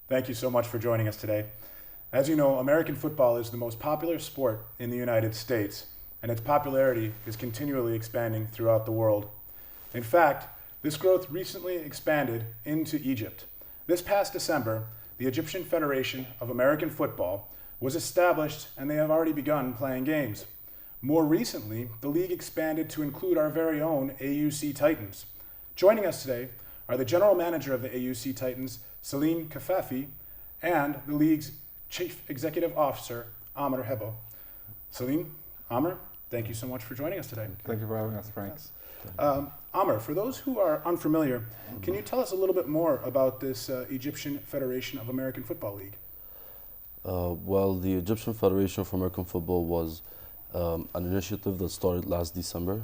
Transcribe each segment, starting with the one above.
Thank you so much for joining us today. As you know, American football is the most popular sport in the United States, and its popularity is continually expanding throughout the world. In fact, this growth recently expanded into Egypt. This past December, the Egyptian Federation of American Football was established, and they have already begun playing games. More recently, the league expanded to include our very own AUC Titans. Joining us today are the general manager of the AUC Titans, Selim El-Kafafy, and the league's chief executive officer, Hebbo. Selim, Amr, thank you so much for joining us today. Thank you for having us, Frank. Amr, for those who are unfamiliar, can you tell us a little bit more about this Egyptian Federation of American Football League? Well, the Egyptian Federation of American Football was an initiative that started last December.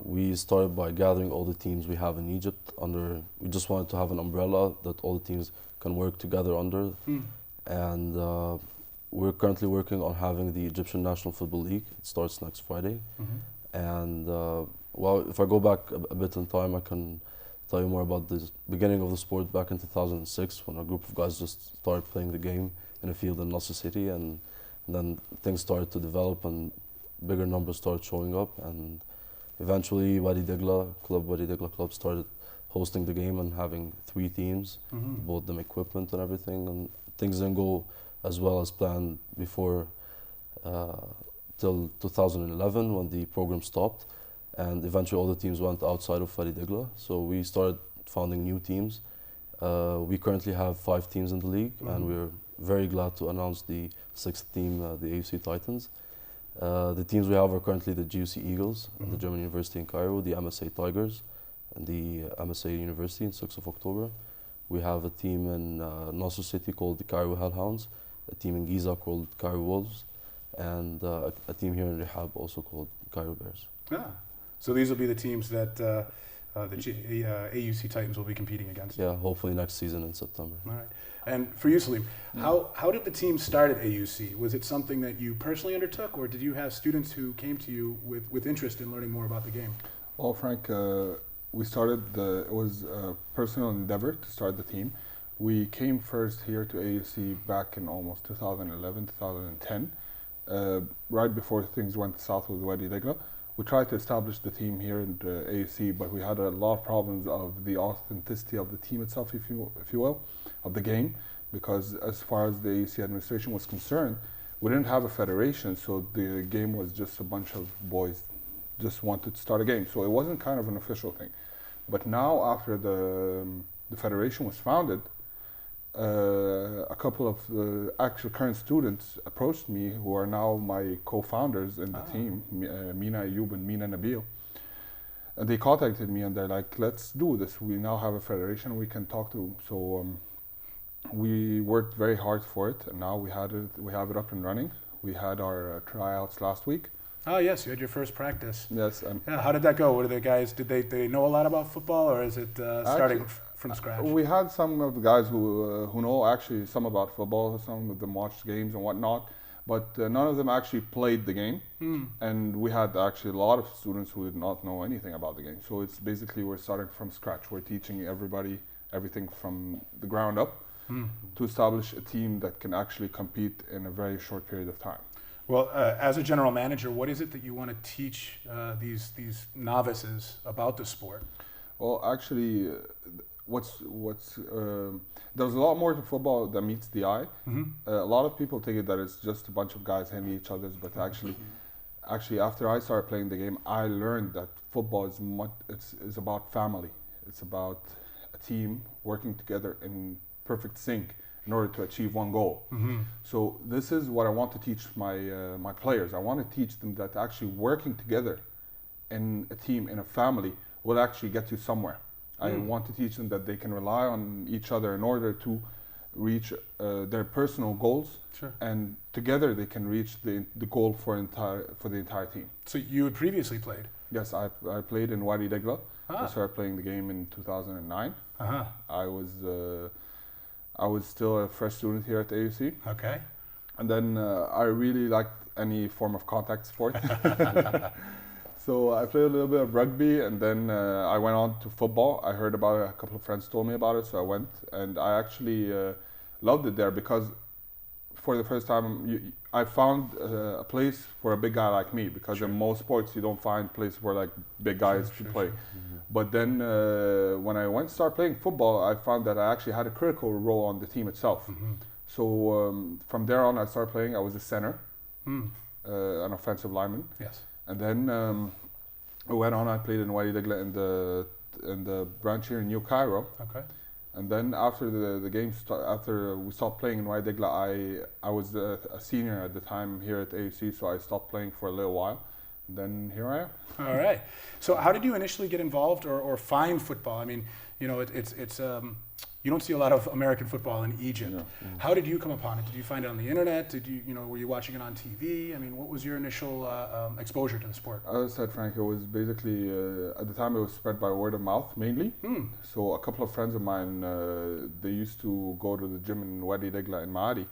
We started by gathering all the teams we have in Egypt under. We just wanted to have an umbrella that all the teams can work together under. And we're currently working on having the Egyptian National Football League. It starts next Friday. And well, if I go back a bit in time, I can tell you more about the beginning of the sport back in 2006, when a group of guys just started playing the game in a field in Nasser City, and then things started to develop and bigger numbers started showing up, and eventually Wadi Degla Club started hosting the game and having 3 teams, bought them equipment and everything, and things didn't go as well as planned before till 2011 when the program stopped, and eventually all the teams went outside of Wadi Degla, so we started founding new teams. We currently have 5 teams in the league, and we're very glad to announce the 6th team, the AUC Titans. The teams we have are currently the GUC Eagles, at the German University in Cairo, the MSA Tigers, and the MSA University in 6th of October. We have a team in Nasser City called the Cairo Hellhounds, a team in Giza called Cairo Wolves, and a team here in Rehab also called Cairo Bears. So these will be the teams that the AUC Titans will be competing against? Yeah, hopefully next season in September. All right. And for you, Selim, how did the team start at AUC? Was it something that you personally undertook, or did you have students who came to you with interest in learning more about the game? Well, Frank, we started, it was a personal endeavor to start the team. We came first here to AUC back in almost 2011, 2010, right before things went south with Wadi Degla. We tried to establish the team here in the AUC, but we had a lot of problems of the authenticity of the team itself, if you will, of the game, because as far as the AUC administration was concerned, we didn't have a federation, so the game was just a bunch of boys just wanted to start a game. So it wasn't kind of an official thing. But now, after the federation was founded, a couple of actual current students approached me, who are now my co-founders in the team, Mina Ayub and Mina Nabil. And they contacted me and they're like, let's do this. We now have a federation we can talk to. So we worked very hard for it, and now we have it up and running. We had our tryouts last week. Oh yes, you had your first practice. Yes. Yeah, how did that go? What are the guys? Did they know a lot about football, or is it starting from scratch? We had some of the guys who know actually some about football. Some of them watched games and whatnot, but none of them actually played the game. And we had actually a lot of students who did not know anything about the game. So it's basically we're starting from scratch. We're teaching everybody everything from the ground up to establish a team that can actually compete in a very short period of time. Well, as a general manager, what is it that you want to teach these novices about the sport? Well, actually, there's a lot more to football than meets the eye. A lot of people think that it's just a bunch of guys hitting each other, but actually, after I started playing the game, I learned that football is about family. It's about a team working together in perfect sync in order to achieve one goal. So this is what I want to teach my players. I want to teach them that actually working together in a team, in a family, will actually get you somewhere. I want to teach them that they can rely on each other in order to reach their personal goals, and together they can reach the goal for the entire team. So you had previously played? Yes, I played in Wadi Degla. I started playing the game in 2009. I was still a fresh student here at the AUC. Okay. And then I really liked any form of contact sport. So I played a little bit of rugby, and then I went on to football. I heard about it. A couple of friends told me about it, so I went, and I actually loved it there because for the first time I found a place for a big guy like me. Because in most sports you don't find places where like big guys to play. Mm-hmm. But then when I went to start playing football, I found that I actually had a critical role on the team itself. Mm-hmm. So from there on, I started playing. I was a center, Mm. an offensive lineman. Yes. And then I went on. I played in Wadi Degla in the branch here in New Cairo. Okay. And then after the game, after we stopped playing in Wadi Degla, I was a senior at the time here at AUC, so I stopped playing for a little while. And then here I am. All right. So how did you initially get involved or find football? I mean, you know, it's you don't see a lot of American football in Egypt. Yeah. Mm-hmm. How did you come upon it? Did you find it on the internet? Did you know, were you watching it on TV? I mean, what was your initial exposure to the sport? As I said, Frank, it was basically, at the time it was spread by word of mouth mainly. Hmm. So a couple of friends of mine, they used to go to the gym in Wadi Degla in Maadi,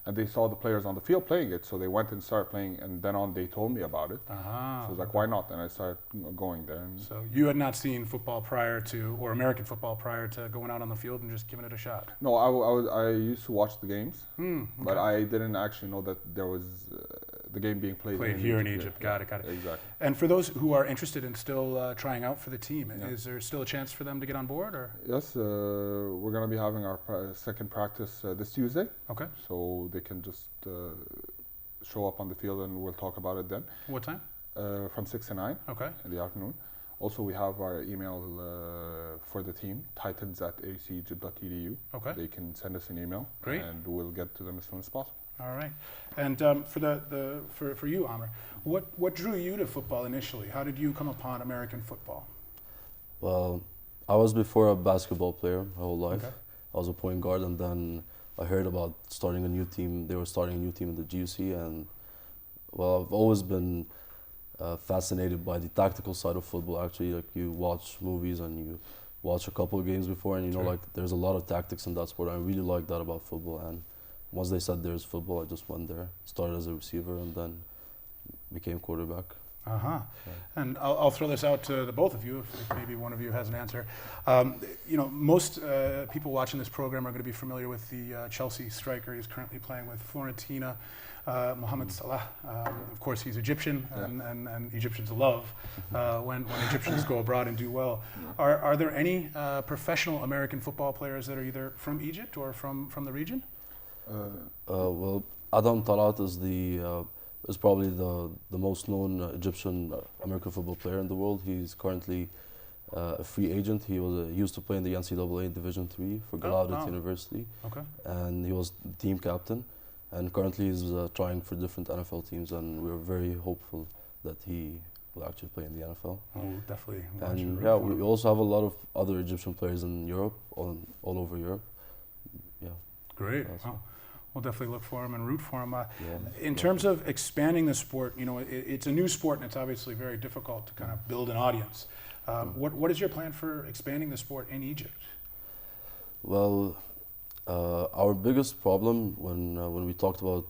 and they saw the players on the field playing it, so they went and started playing, and then on they told me about it. Ah. So I was like, why not? And I started going there. And So you had not seen football prior to, or American football prior to going out on the field and just giving it a shot? no, I used to watch the games, but I didn't actually know that there was the game being played Here in Egypt. Got it. Exactly. And for those who are interested in still trying out for the team, is there still a chance for them to get on board? Or Yes, we're going to be having our second practice this Tuesday. okay, So they can just show up on the field and we'll talk about it then. what time? From 6 to 9 Okay, in the afternoon. Also, we have our email for the team, titans@acegypt.edu. okay, They can send us an email. Great. And we'll get to them as soon as possible. all right. And for you, Amr, what drew you to football initially? How did you come upon American football? Well, I was before a basketball player my whole life. Okay. I was a point guard, and then I heard about starting a new team. They were starting a new team in the GUC, and well, I've always been fascinated by the tactical side of football. Actually, like you watch movies and you watch a couple of games before, and you know, Sure. like there's a lot of tactics in that sport. I really like that about football. And once they said there's football, I just went there, started as a receiver, and then became quarterback. Uh-huh. Yeah. And I'll throw this out to the both of you, if maybe one of you has an answer. You know, most people watching this program are going to be familiar with the Chelsea striker. He's currently playing with Fiorentina, Mohamed Salah. Of course, he's Egyptian, and Egyptians love when Egyptians go abroad and do well. Are there any professional American football players that are either from Egypt or from the region? Well, Adam Talat is probably the most known Egyptian American football player in the world. He's currently a free agent. He used to play in the NCAA Division III for Gallaudet University, Okay. and he was the team captain. And currently he's trying for different NFL teams, and we're very hopeful that he will actually play in the NFL. Oh, definitely. watch And root yeah, for him. we also have a lot of other Egyptian players in Europe, all over Europe. Yeah. Great. Awesome. Wow. We'll definitely look for him and root for him. Yeah. In terms of expanding the sport, you know, it's a new sport and it's obviously very difficult to kind of build an audience. What is your plan for expanding the sport in Egypt? Well, our biggest problem when we talked about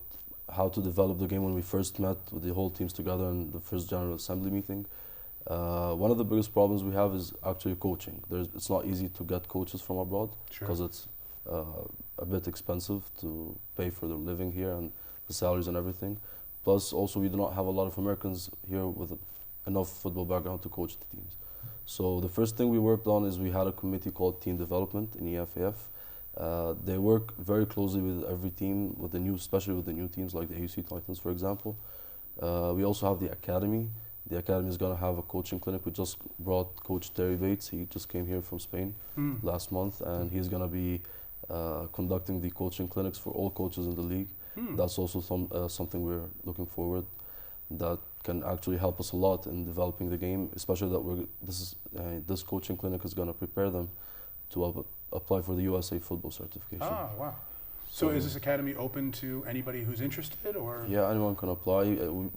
how to develop the game when we first met with the whole teams together in the first General Assembly meeting, one of the biggest problems we have is actually coaching. It's not easy to get coaches from abroad because it's a bit expensive to pay for their living here and the salaries and everything. Plus, also we do not have a lot of Americans here with enough football background to coach the teams. So the first thing we worked on is we had a committee called Team Development in EFAF. They work very closely with every team, especially with the new teams like the AUC Titans, for example. We also have the academy. The academy is going to have a coaching clinic. We just brought Coach Terry Bates. He just came here from Spain last month, and he's going to be conducting the coaching clinics for all coaches in the league. That's also something we're looking forward that can actually help us a lot in developing the game, especially that this coaching clinic is going to prepare them to apply for the USA football certification. Ah, wow. So is this academy open to anybody who's interested, or? Yeah, anyone can apply.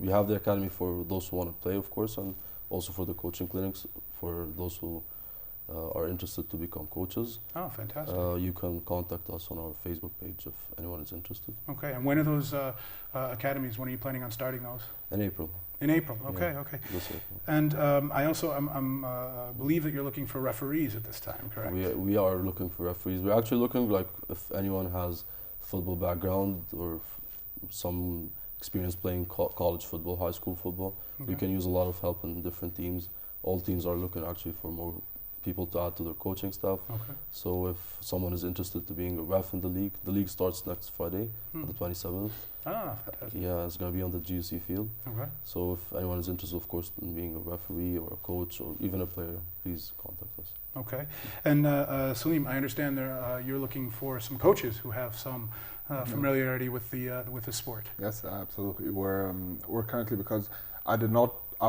We have the academy for those who want to play, of course, and also for the coaching clinics for those who are interested to become coaches, Oh, fantastic. you can contact us on our Facebook page if anyone is interested. Okay, and when are those academies? When are you planning on starting those? In April. In April. Yeah. Okay, okay. This April. And I also believe that you're looking for referees at this time, correct? We are looking for referees. We're actually looking like if anyone has football background or some experience playing college football, high school football. Okay. We can use a lot of help in different teams. All teams are looking actually for more people to add to their coaching staff. Okay. So if someone is interested to being a ref in the league starts next Friday, the 27th. Ah, fantastic. Yeah, it's going to be on the GUC field. Okay. So if anyone is interested, of course, in being a referee or a coach or even a player, please contact us. Okay. And Selim, I understand you're looking for some coaches who have some familiarity with the sport. Yes, absolutely. We're currently, because I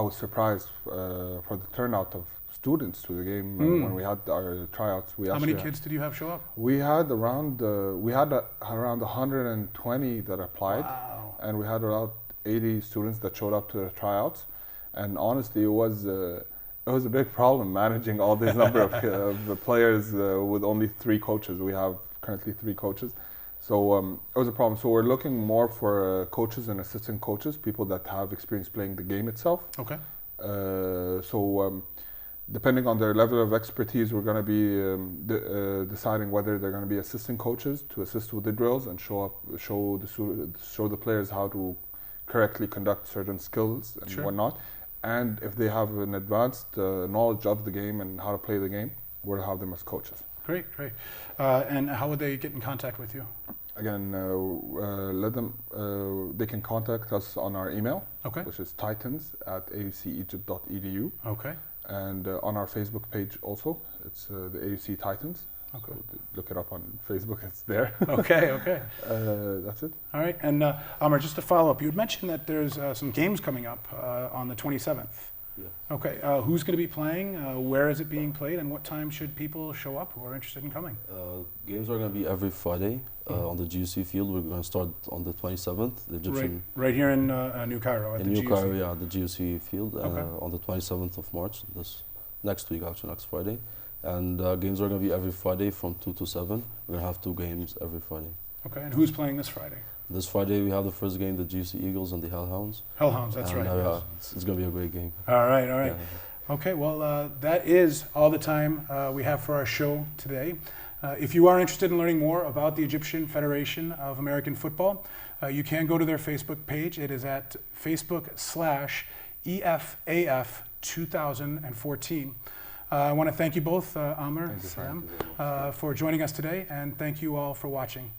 was surprised for the turnout of students to the game when we had our tryouts. How many kids did you have show up? We had around 120 that applied, Wow. and we had around 80 students that showed up to the tryouts. And honestly, it was a big problem managing all this number of players with only 3 coaches. We have currently 3 coaches. So it was a problem. So we're looking more for coaches and assistant coaches, people that have experience playing the game itself. Okay. Depending on their level of expertise, we're going to be deciding whether they're going to be assistant coaches to assist with the drills and show the players how to correctly conduct certain skills and whatnot. And if they have an advanced knowledge of the game and how to play the game, we'll have them as coaches. Great, great. And how would they get in contact with you? Again, they can contact us on our email, Okay. which is titans@aucegypt.edu. Okay. And on our Facebook page also, it's the AUC Titans. Okay. So look it up on Facebook, it's there. Okay, okay. That's it. All right. And Amr, just to follow up, you had mentioned that there's some games coming up on the 27th. Yeah. Okay. Who's going to be playing? Where is it being played? And what time should people show up who are interested in coming? Games are going to be every Friday on the GUC field. We're going to start on the 27th. The Egyptian right here in New Cairo at in the New GUC. Cairo, yeah, the GUC field Okay. on the 27th of March. This next week, actually, next Friday. And games are going to be every Friday from 2 to 7. We're going to have 2 games every Friday. Okay. And who's playing this Friday? This Friday we have the first game, the GUC Eagles and the Hellhounds. Hellhounds. That's And, right. yeah, Yes. it's going to be a great game. All right. All right. Yeah. Okay, well, that is all the time we have for our show today. If you are interested in learning more about the Egyptian Federation of American Football, you can go to their Facebook page. It is at Facebook/EFAF 2014. I want to thank you both, Amr, Selim, for joining us today, and thank you all for watching.